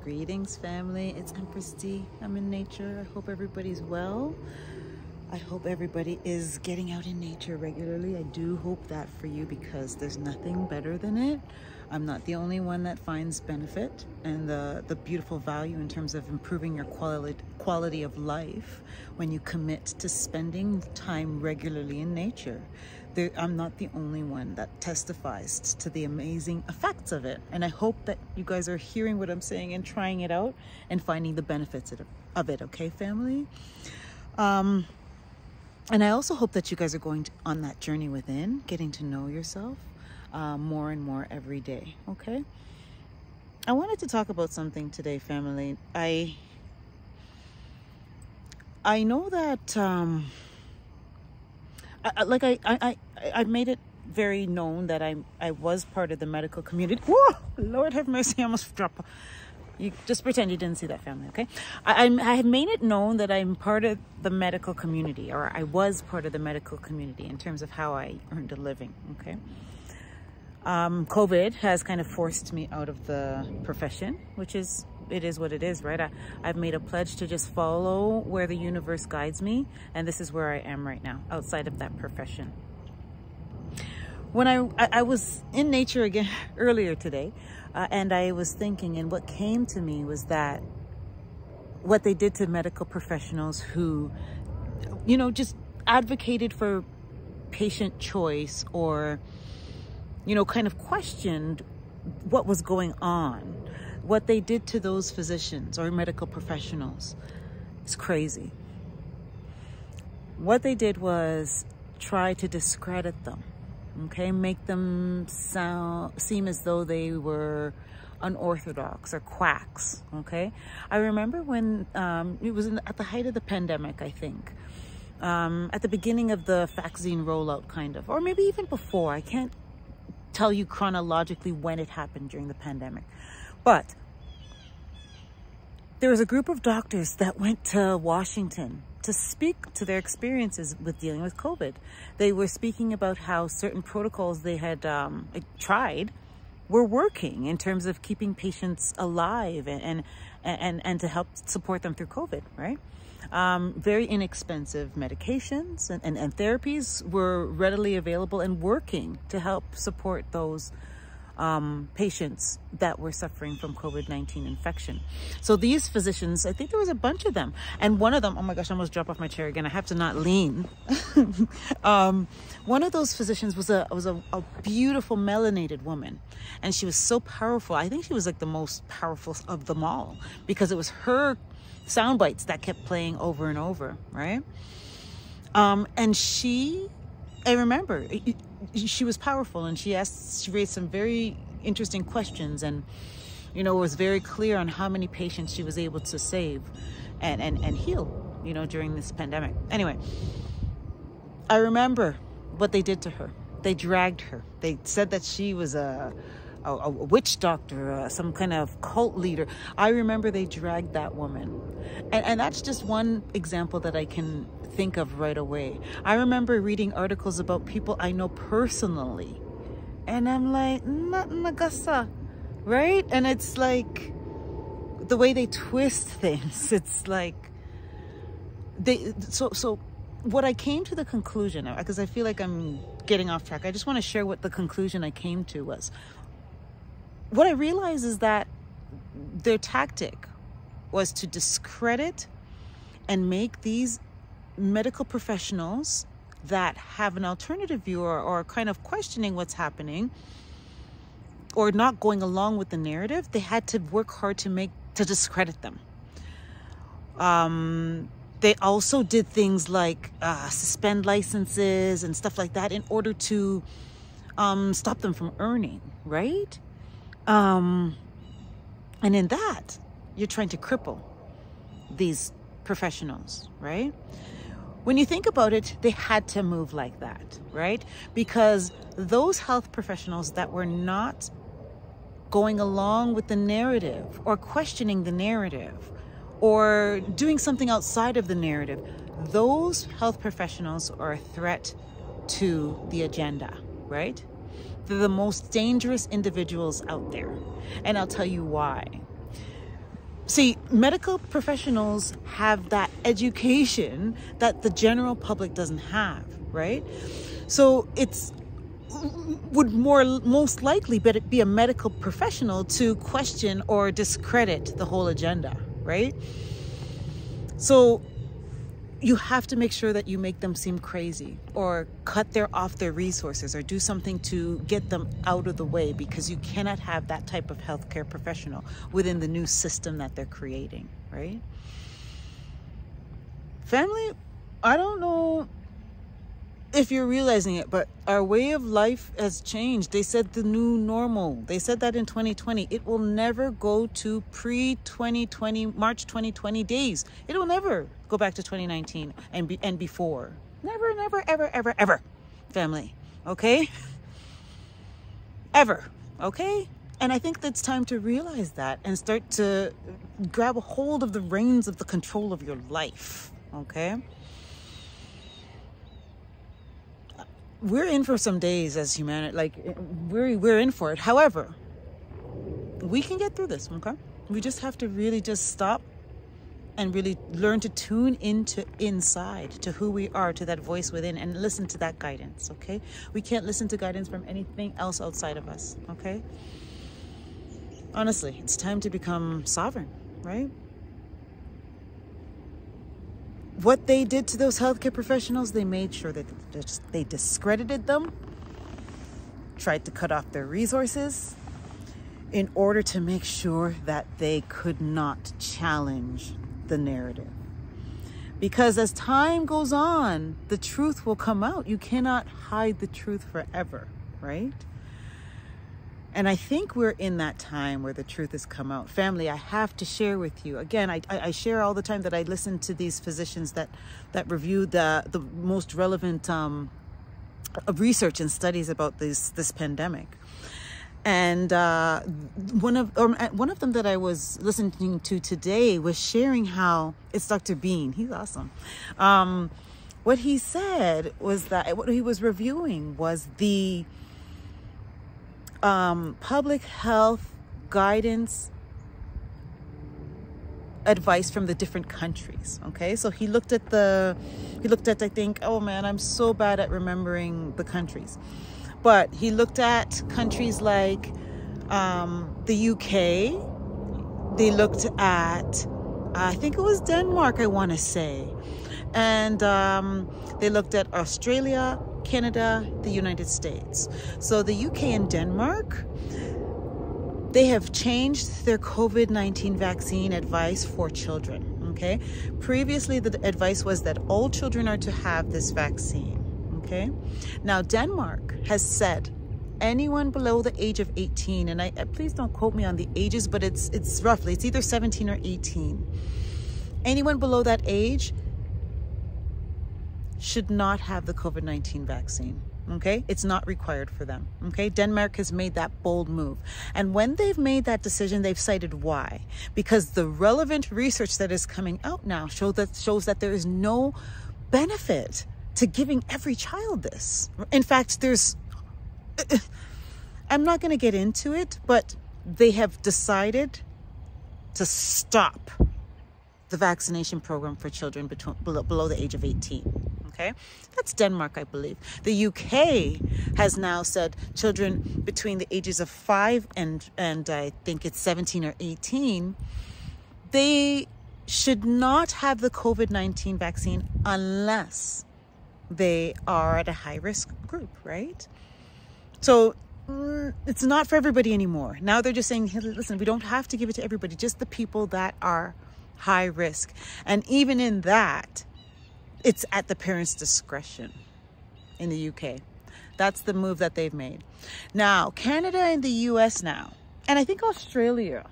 Greetings, family. It's Empress D. I'm in nature. I hope everybody's well. I hope everybody is getting out in nature regularly. I do hope that for you, because there's nothing better than it. I'm not the only one that finds benefit and the beautiful value in terms of improving your quality of life when you commit to spending time regularly in nature. I'm not the only one that testifies to the amazing effects of it. And I hope that you guys are hearing what I'm saying and trying it out and finding the benefits of it, okay, family? And I also hope that you guys are going on that journey within, getting to know yourself more and more every day, okay? I wanted to talk about something today, family. I know that I've made it very known that I was part of the medical community. Whoa, Lord have mercy, I almost dropped. You just pretend you didn't see that, family, okay? I have made it known that I'm part of the medical community, or I was part of the medical community in terms of how I earned a living, okay? COVID has kind of forced me out of the profession, which is, it is what it is, right? I've made a pledge to just follow where the universe guides me, and this is where I am right now, outside of that profession. When I was in nature again earlier today, and I was thinking, and what came to me was that what they did to medical professionals who, you know, just advocated for patient choice, or, you know, kind of questioned what was going on. What they did to those physicians or medical professionals is crazy. What they did was try to discredit them, okay? Make them seem as though they were unorthodox or quacks, okay? I remember when it was at the height of the pandemic, I think, at the beginning of the vaccine rollout, kind of, or maybe even before. I can't tell you chronologically when it happened during the pandemic. But there was a group of doctors that went to Washington to speak to their experiences with dealing with COVID. They were speaking about how certain protocols they had tried were working in terms of keeping patients alive and to help support them through COVID, right? Very inexpensive medications and therapies were readily available and working to help support those patients that were suffering from COVID-19 infection. So these physicians, I think there was a bunch of them, and one of them, oh my gosh, I almost dropped off my chair again. I have to not lean. One of those physicians was a beautiful melanated woman, and she was so powerful. I think she was like the most powerful of them all, because it was her sound bites that kept playing over and over, right? And I remember she was powerful, and she raised some very interesting questions, and, you know, was very clear on how many patients she was able to save and heal, you know, during this pandemic. Anyway, I remember what they did to her. They dragged her. They said that she was a witch doctor, some kind of cult leader. I remember they dragged that woman. And that's just one example that I can think of right away. I remember reading articles about people I know personally, and I'm like, nagasa, right? And it's like the way they twist things. It's like so what I came to the conclusion, because I feel like I'm getting off track, I just want to share what the conclusion I came to was. What I realized is that their tactic was to discredit and make these medical professionals that have an alternative view, or kind of questioning what's happening, or not going along with the narrative. They had to work hard to discredit them. They also did things like suspend licenses and stuff like that in order to stop them from earning, right? And in that, you're trying to cripple these professionals, right? When you think about it, they had to move like that, right? Because those health professionals that were not going along with the narrative, or questioning the narrative, or doing something outside of the narrative, those health professionals are a threat to the agenda, right? They're the most dangerous individuals out there. And I'll tell you why. See, medical professionals have that education that the general public doesn't have, right? So it's would most likely be a medical professional to question or discredit the whole agenda, right? So you have to make sure that you make them seem crazy or cut off their resources or do something to get them out of the way, because you cannot have that type of healthcare professional within the new system that they're creating, right? Family, I don't know if you're realizing it, but our way of life has changed. They said the new normal. They said that in 2020. It will never go to pre-2020, March 2020 days. It will never go back to 2019 and before. Never, never, ever, ever, ever. Family, okay? Ever, okay? And I think it's time to realize that and start to grab a hold of the reins of the control of your life, okay? We're in for some days as humanity, like we're in for it. However, we can get through this, okay? We just have to really just stop and really learn to tune inside to who we are, to that voice within, and listen to that guidance, okay? We can't listen to guidance from anything else outside of us, okay? Honestly, it's time to become sovereign, right? What they did to those healthcare professionals, they made sure that they discredited them, tried to cut off their resources in order to make sure that they could not challenge the narrative. Because as time goes on, the truth will come out. You cannot hide the truth forever, right? And I think we're in that time where the truth has come out. Family, I have to share with you. Again, I share all the time that I listen to these physicians that review the most relevant research and studies about this pandemic. And one of them that I was listening to today was sharing how it's Dr. Bean. He's awesome. What he said was that what he was reviewing was the public health guidance advice from the different countries. Okay, so he looked at I think, oh man, I'm so bad at remembering the countries, but he looked at countries like the UK. They looked at I think it was Denmark, I want to say, and they looked at Australia, Canada, the United States. So the UK and Denmark, they have changed their COVID-19 vaccine advice for children, okay? Previously, the advice was that all children are to have this vaccine, okay? Now, Denmark has said anyone below the age of 18, and I please don't quote me on the ages, but it's roughly, it's either 17 or 18. Anyone below that age should not have the COVID-19 vaccine, okay? It's not required for them, okay? Denmark has made that bold move. And when they've made that decision, they've cited why. Because the relevant research that is coming out now shows that there is no benefit to giving every child this. In fact, I'm not going to get into it, but they have decided to stop the vaccination program for children below the age of 18. Okay, that's Denmark, I believe. The UK has now said children between the ages of 5 and I think it's 17 or 18, they should not have the COVID-19 vaccine unless they are at a high-risk group, right? So it's not for everybody anymore. Now they're just saying, hey, listen, we don't have to give it to everybody, just the people that are high risk. And even in that, it's at the parents' discretion in the UK. That's the move that they've made. Now, Canada and the US now, and I think Australia,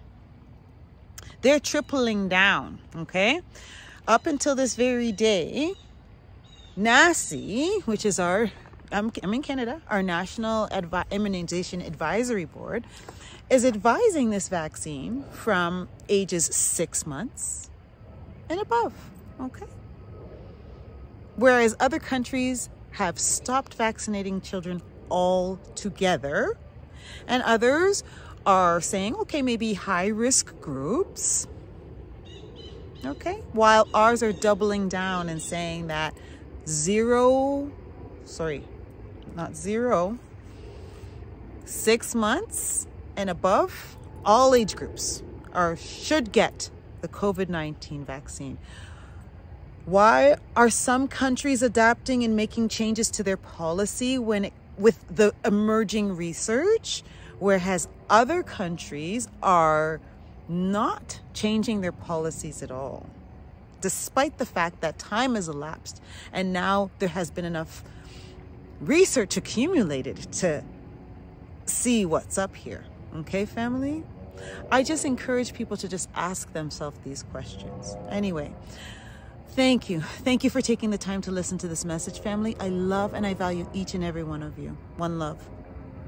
they're tripling down, okay? Up until this very day, NACI, which is I'm in Canada, our National Immunization Advisory Board, is advising this vaccine from ages 6 months and above, okay? Whereas other countries have stopped vaccinating children altogether, and others are saying, okay, maybe high-risk groups, Okay, while ours are doubling down and saying that 6 months and above, all age groups should get the COVID-19 vaccine. Why are some countries adapting and making changes to their policy with the emerging research, whereas other countries are not changing their policies at all, despite the fact that time has elapsed and now there has been enough research accumulated to see what's up here? Okay, family? I just encourage people to just ask themselves these questions. Anyway, thank you. Thank you for taking the time to listen to this message, family. I love and I value each and every one of you. One love.